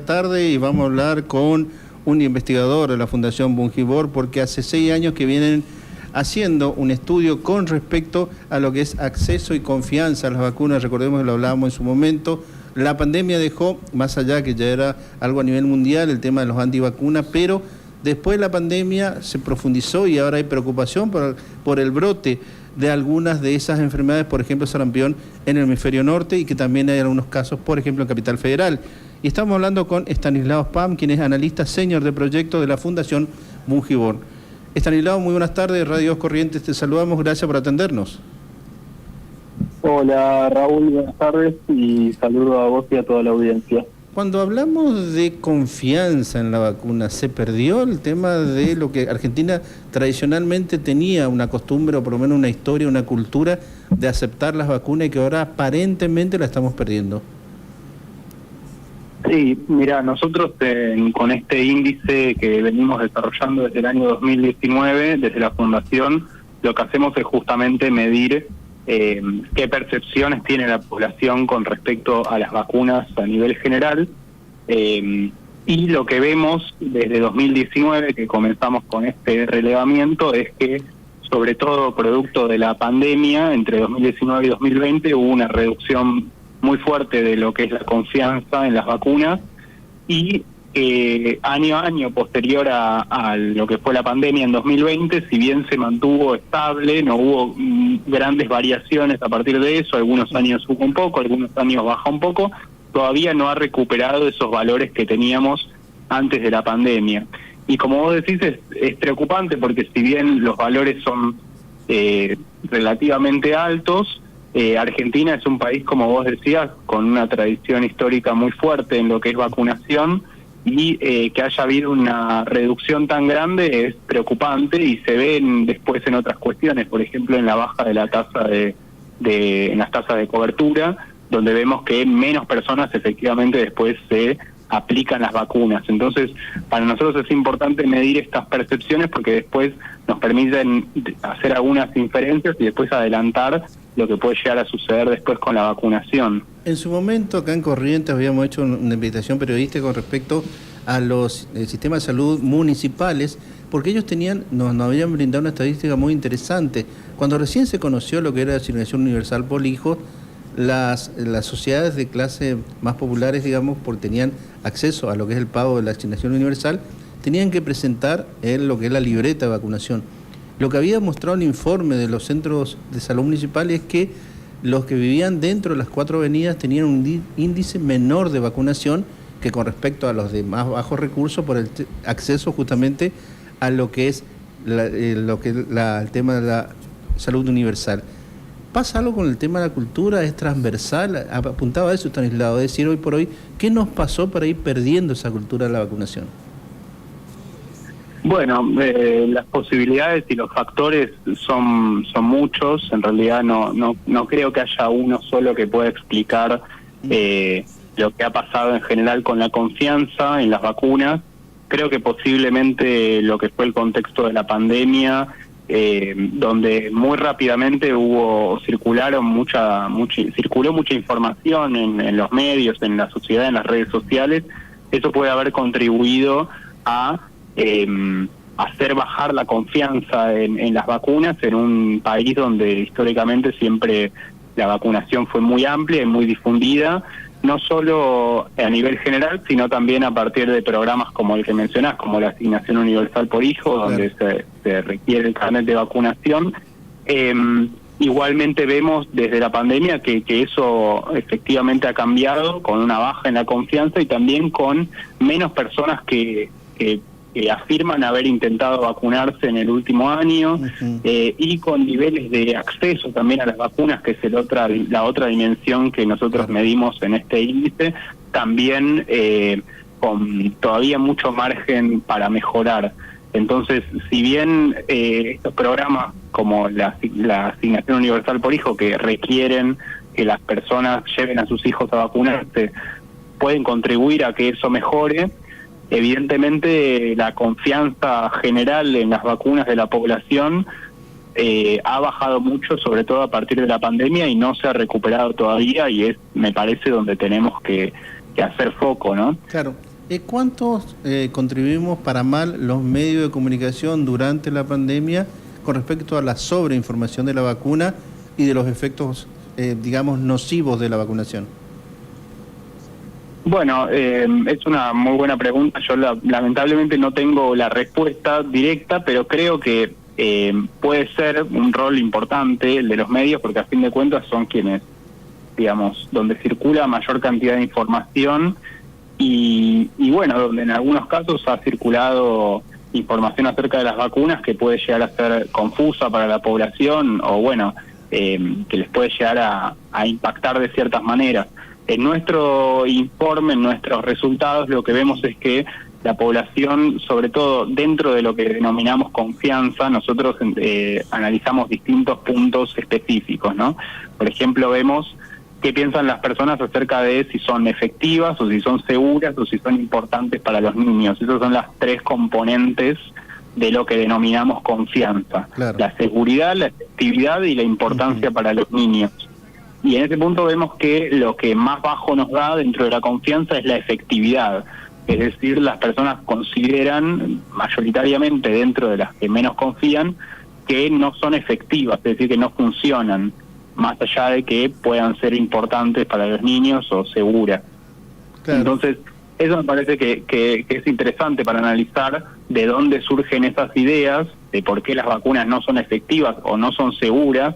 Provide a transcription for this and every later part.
tarde y vamos a hablar con un investigador de la Fundación Bungibor, porque hace 6 años que vienen haciendo un estudio con respecto a lo que es acceso y confianza a las vacunas. Recordemos que lo hablábamos en su momento. La pandemia dejó, más allá que ya era algo a nivel mundial, el tema de los antivacunas, pero después de la pandemia se profundizó y ahora hay preocupación por el brote de algunas de esas enfermedades, por ejemplo, sarampión en el hemisferio norte, y que también hay algunos casos, por ejemplo, en Capital Federal. Y estamos hablando con Estanislao Pam, quien es analista senior de proyecto de la Fundación Bungibor. Estanislao, muy buenas tardes, Radio Corrientes, te saludamos, gracias por atendernos. Hola Raúl, buenas tardes y saludo a vos y a toda la audiencia. Cuando hablamos de confianza en la vacuna, ¿se perdió el tema de lo que Argentina tradicionalmente tenía una costumbre, o por lo menos una historia, una cultura de aceptar las vacunas, y que ahora aparentemente la estamos perdiendo? Sí, mira, nosotros con este índice que venimos desarrollando desde el año 2019, desde la Fundación, lo que hacemos es justamente medir qué percepciones tiene la población con respecto a las vacunas a nivel general, y lo que vemos desde 2019, que comenzamos con este relevamiento, es que sobre todo producto de la pandemia, entre 2019 y 2020 hubo una reducción muy fuerte de lo que es la confianza en las vacunas, y año a año posterior a lo que fue la pandemia en 2020, si bien se mantuvo estable, no hubo grandes variaciones a partir de eso, algunos años sube un poco, algunos años baja un poco, todavía no ha recuperado esos valores que teníamos antes de la pandemia. Y como vos decís, es preocupante, porque si bien los valores son relativamente altos, Argentina es un país, como vos decías, con una tradición histórica muy fuerte en lo que es vacunación, y que haya habido una reducción tan grande es preocupante, y se ve después en otras cuestiones, por ejemplo en la baja de la tasa en las tasas de cobertura, donde vemos que menos personas efectivamente después se aplican las vacunas. Entonces, para nosotros es importante medir estas percepciones, porque después nos permiten hacer algunas inferencias y después adelantar lo que puede llegar a suceder después con la vacunación. En su momento, acá en Corrientes, habíamos hecho una invitación periodística con respecto a los sistemas de salud municipales, porque ellos nos habían brindado una estadística muy interesante. Cuando recién se conoció lo que era la asignación universal por hijo, las sociedades de clase más populares, digamos, porque tenían acceso a lo que es el pago de la asignación universal, tenían que presentar lo que es la libreta de vacunación. Lo que había mostrado el informe de los centros de salud municipales es que los que vivían dentro de las 4 avenidas tenían un índice menor de vacunación que con respecto a los de más bajos recursos, por el acceso justamente a lo que es el tema de la salud universal. ¿Pasa algo con el tema de la cultura? ¿Es transversal? Apuntaba a eso, Estanislao, es decir, hoy por hoy, ¿qué nos pasó para ir perdiendo esa cultura de la vacunación? Bueno, las posibilidades y los factores son muchos. En realidad no creo que haya uno solo que pueda explicar lo que ha pasado en general con la confianza en las vacunas. Creo que posiblemente lo que fue el contexto de la pandemia, donde muy rápidamente circuló mucha información en los medios, en la sociedad, en las redes sociales. Eso puede haber contribuido a hacer bajar la confianza en las vacunas, en un país donde históricamente siempre la vacunación fue muy amplia y muy difundida, no solo a nivel general, sino también a partir de programas como el que mencionás, como la asignación universal por hijo, donde se requiere el carnet de vacunación. Igualmente vemos desde la pandemia que eso efectivamente ha cambiado, con una baja en la confianza y también con menos personas que afirman haber intentado vacunarse en el último año, y con niveles de acceso también a las vacunas, que es la otra dimensión que nosotros medimos en este índice, también con todavía mucho margen para mejorar. Entonces, si bien estos programas como la asignación universal por hijo, que requieren que las personas lleven a sus hijos a vacunarse, pueden contribuir a que eso mejore, evidentemente la confianza general en las vacunas de la población ha bajado mucho, sobre todo a partir de la pandemia, y no se ha recuperado todavía, y es, me parece, donde tenemos que hacer foco, ¿no? Claro. ¿Cuántos contribuimos para mal los medios de comunicación durante la pandemia con respecto a la sobreinformación de la vacuna y de los efectos, digamos, nocivos de la vacunación? Bueno, es una muy buena pregunta. Yo lamentablemente no tengo la respuesta directa, pero creo que puede ser un rol importante el de los medios, porque a fin de cuentas son quienes, digamos, donde circula mayor cantidad de información y bueno, donde en algunos casos ha circulado información acerca de las vacunas que puede llegar a ser confusa para la población o bueno, que les puede llegar a impactar de ciertas maneras. En nuestro informe, en nuestros resultados, lo que vemos es que la población, sobre todo dentro de lo que denominamos confianza, nosotros analizamos distintos puntos específicos, ¿no? Por ejemplo, vemos qué piensan las personas acerca de si son efectivas o si son seguras o si son importantes para los niños. Esas son las tres componentes de lo que denominamos confianza. Claro. La seguridad, la efectividad y la importancia para los niños. Y en ese punto vemos que lo que más bajo nos da dentro de la confianza es la efectividad. Es decir, las personas consideran mayoritariamente dentro de las que menos confían que no son efectivas, es decir, que no funcionan, más allá de que puedan ser importantes para los niños o seguras. Claro. Entonces, eso me parece que es interesante para analizar de dónde surgen esas ideas, de por qué las vacunas no son efectivas o no son seguras,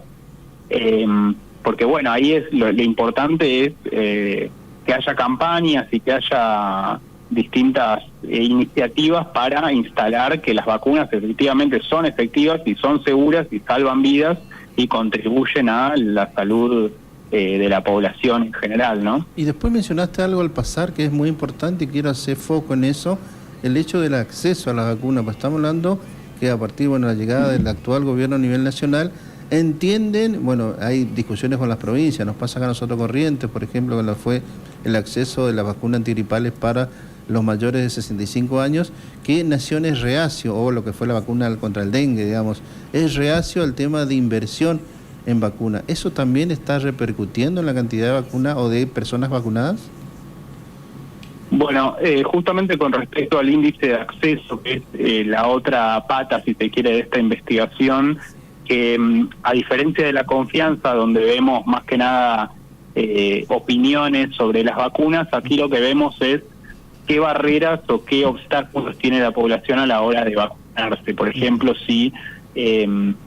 porque bueno, ahí es lo importante es que haya campañas y que haya distintas iniciativas para instalar que las vacunas efectivamente son efectivas y son seguras y salvan vidas y contribuyen a la salud de la población en general, ¿no? Y después mencionaste algo al pasar que es muy importante y quiero hacer foco en eso, el hecho del acceso a la vacuna. Pues estamos hablando que a partir de la llegada del actual gobierno a nivel nacional, entienden, bueno, hay discusiones con las provincias, nos pasa acá a nosotros Corrientes, por ejemplo, que fue el acceso de las vacunas antigripales para los mayores de 65 años, que Nación es reacio, o lo que fue la vacuna contra el dengue, digamos, es reacio al tema de inversión en vacuna. ¿Eso también está repercutiendo en la cantidad de vacunas o de personas vacunadas? Bueno, justamente con respecto al índice de acceso, que es la otra pata, si se quiere, de esta investigación, que a diferencia de la confianza, donde vemos más que nada opiniones sobre las vacunas, aquí lo que vemos es qué barreras o qué obstáculos tiene la población a la hora de vacunarse. Por ejemplo, si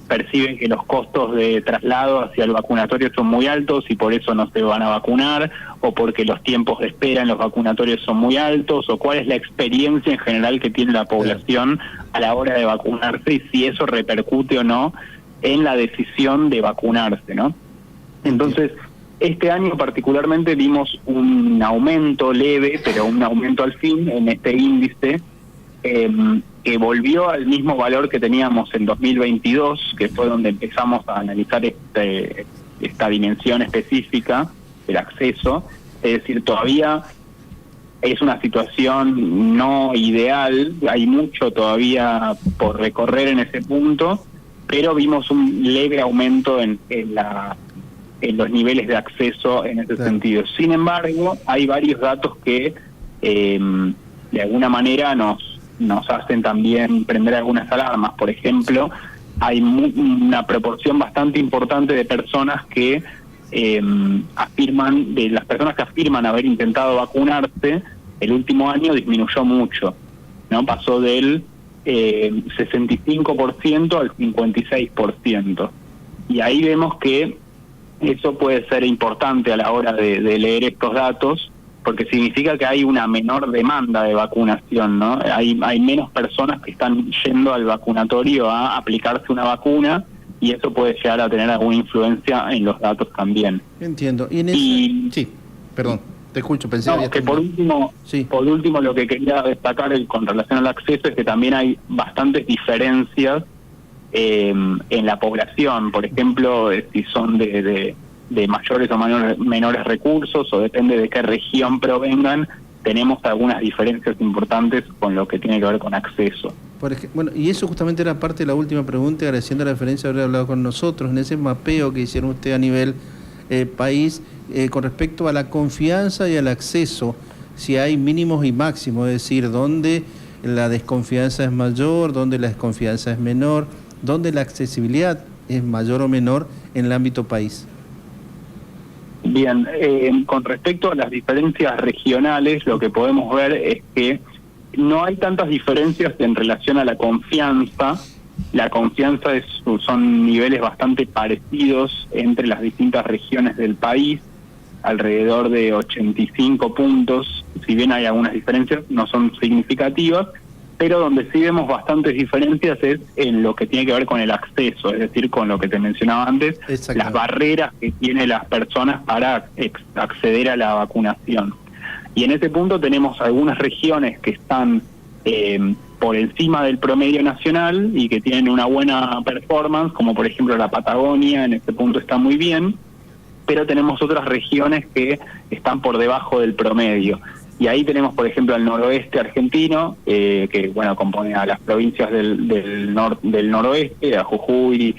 perciben que los costos de traslado hacia el vacunatorio son muy altos y por eso no se van a vacunar, o porque los tiempos de espera en los vacunatorios son muy altos, o cuál es la experiencia en general que tiene la población a la hora de vacunarse y si eso repercute o no en la decisión de vacunarse, ¿no? Entonces, este año particularmente vimos un aumento leve, pero un aumento al fin en este índice, que volvió al mismo valor que teníamos en 2022, que fue donde empezamos a analizar esta dimensión específica del acceso. Es decir, todavía es una situación no ideal, hay mucho todavía por recorrer en ese punto, pero vimos un leve aumento en los niveles de acceso en ese sentido. Sin embargo, hay varios datos que de alguna manera nos hacen también prender algunas alarmas. Por ejemplo, hay una proporción bastante importante de personas que de las personas que afirman haber intentado vacunarse, el último año disminuyó mucho, ¿no? Pasó del 65% al 56%. Y ahí vemos que eso puede ser importante a la hora de leer estos datos, porque significa que hay una menor demanda de vacunación, ¿no? Hay menos personas que están yendo al vacunatorio a aplicarse una vacuna y eso puede llegar a tener alguna influencia en los datos también. Entiendo. Sí, perdón, te escucho. Pensé que por último, lo que quería destacar con relación al acceso es que también hay bastantes diferencias en la población. Por ejemplo, si son de mayores o menores recursos, o depende de qué región provengan, tenemos algunas diferencias importantes con lo que tiene que ver con acceso. Bueno, y eso justamente era parte de la última pregunta, agradeciendo la referencia de haber hablado con nosotros en ese mapeo que hicieron ustedes a nivel país con respecto a la confianza y al acceso. si hay mínimos y máximos, es decir, dónde la desconfianza es mayor, dónde la desconfianza es menor, dónde la accesibilidad es mayor o menor en el ámbito país. Bien, con respecto a las diferencias regionales, lo que podemos ver es que no hay tantas diferencias en relación a la confianza. La confianza son niveles bastante parecidos entre las distintas regiones del país, alrededor de 85 puntos. Si bien hay algunas diferencias, no son significativas, pero donde sí vemos bastantes diferencias es en lo que tiene que ver con el acceso, es decir, con lo que te mencionaba antes, las barreras que tienen las personas para acceder a la vacunación. Y en ese punto tenemos algunas regiones que están por encima del promedio nacional y que tienen una buena performance, como por ejemplo la Patagonia, en este punto está muy bien, pero tenemos otras regiones que están por debajo del promedio. Y ahí tenemos, por ejemplo, al noroeste argentino, que bueno, compone a las provincias del noroeste, a Jujuy,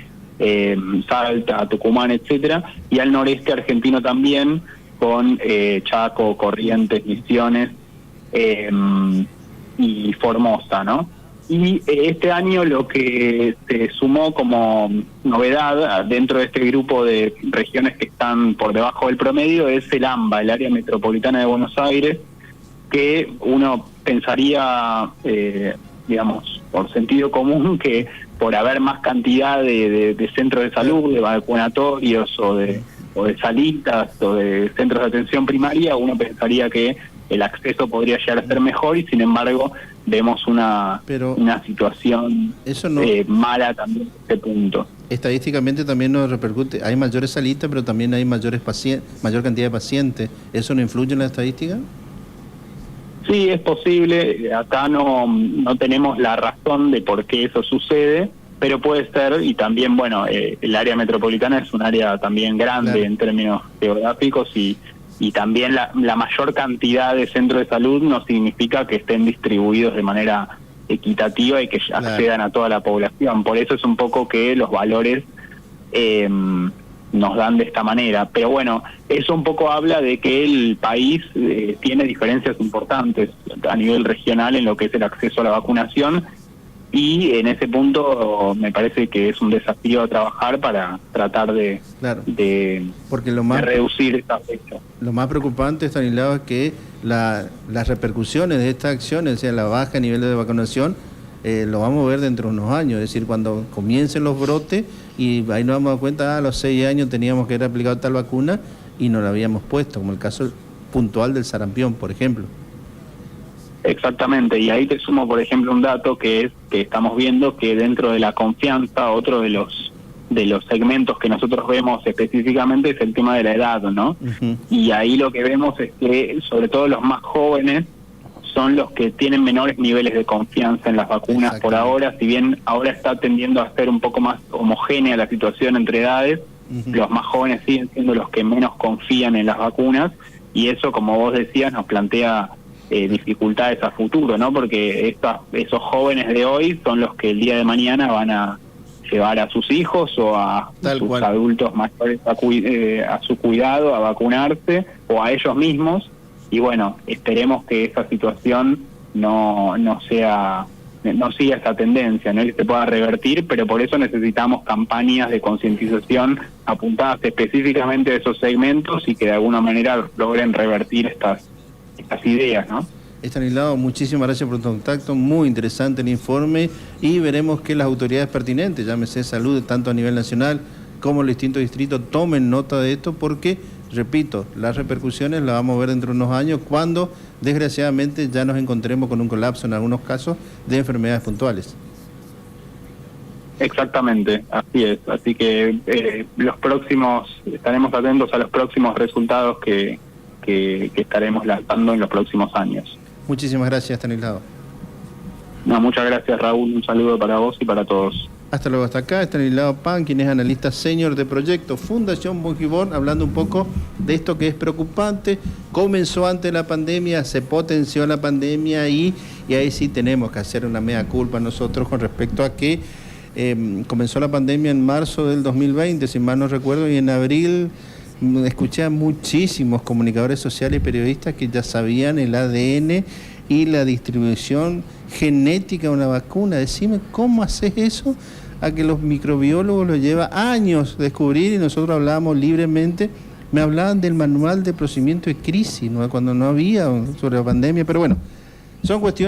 Salta, Tucumán, etcétera, y al noreste argentino también, con Chaco, Corrientes, Misiones y Formosa, ¿no? Y este año lo que se sumó como novedad dentro de este grupo de regiones que están por debajo del promedio es el AMBA, el Área Metropolitana de Buenos Aires, que uno pensaría, digamos, por sentido común, que por haber más cantidad de centros de salud, de vacunatorios o de salitas o de centros de atención primaria, uno pensaría que el acceso podría llegar a ser mejor y sin embargo vemos una situación mala también en este punto. Estadísticamente también nos repercute, hay mayores salitas, pero también hay mayor cantidad de pacientes. ¿Eso no influye en la estadística? Sí, es posible. Acá no tenemos la razón de por qué eso sucede, pero puede ser. Y también, bueno, el área metropolitana es un área también grande en términos geográficos y también la mayor cantidad de centros de salud no significa que estén distribuidos de manera equitativa y que accedan a toda la población. Por eso es un poco que los valores nos dan de esta manera. Pero bueno, eso un poco habla de que el país tiene diferencias importantes a nivel regional en lo que es el acceso a la vacunación, y en ese punto me parece que es un desafío a trabajar para tratar de reducir esta brecha. Lo más preocupante, Estanislao, es que las repercusiones de estas acciones, o sea, la baja nivel de vacunación, lo vamos a ver dentro de unos años, es decir, cuando comiencen los brotes, y ahí nos vamos a dar cuenta, a los 6 años teníamos que haber aplicado tal vacuna y no la habíamos puesto, como el caso puntual del sarampión, por ejemplo. Exactamente, y ahí te sumo, por ejemplo, un dato que es que estamos viendo que dentro de la confianza, otro de los segmentos que nosotros vemos específicamente es el tema de la edad, ¿no? Uh-huh. Y ahí lo que vemos es que sobre todo los más jóvenes son los que tienen menores niveles de confianza en las vacunas por ahora. Si bien ahora está tendiendo a ser un poco más homogénea la situación entre edades, uh-huh, los más jóvenes siguen siendo los que menos confían en las vacunas, y eso, como vos decías, nos plantea dificultades a futuro, ¿no? Porque esos jóvenes de hoy son los que el día de mañana van a llevar a sus hijos o a sus adultos mayores a su cuidado, a vacunarse, o a ellos mismos. Y bueno, esperemos que esa situación no siga esa tendencia, ¿no? Que se pueda revertir, pero por eso necesitamos campañas de concientización apuntadas específicamente a esos segmentos y que de alguna manera logren revertir estas ideas, ¿no? Estanislao, muchísimas gracias por tu contacto, muy interesante el informe, y veremos que las autoridades pertinentes, llámese salud, tanto a nivel nacional como los distintos distritos, tomen nota de esto, porque, repito, las repercusiones las vamos a ver dentro de unos años, cuando desgraciadamente ya nos encontremos con un colapso en algunos casos de enfermedades puntuales. Exactamente, así es. Así que estaremos atentos a los próximos resultados que estaremos lanzando en los próximos años. Muchísimas gracias, Estanislao. No, muchas gracias, Raúl. Un saludo para vos y para todos. Hasta luego, hasta acá, Estanislao Pan, quien es analista senior de proyecto Fundación Von Gibón, hablando un poco de esto que es preocupante. Comenzó antes de la pandemia, se potenció la pandemia y ahí sí tenemos que hacer una mea culpa nosotros con respecto a que comenzó la pandemia en marzo del 2020, si mal no recuerdo, y en abril escuché a muchísimos comunicadores sociales y periodistas que ya sabían el ADN y la distribución genética de una vacuna. Decime, ¿cómo haces eso? A que los microbiólogos lo lleva años descubrir y nosotros hablábamos libremente. Me hablaban del manual de procedimiento de crisis, ¿no? Cuando no había sobre la pandemia, pero bueno, son cuestiones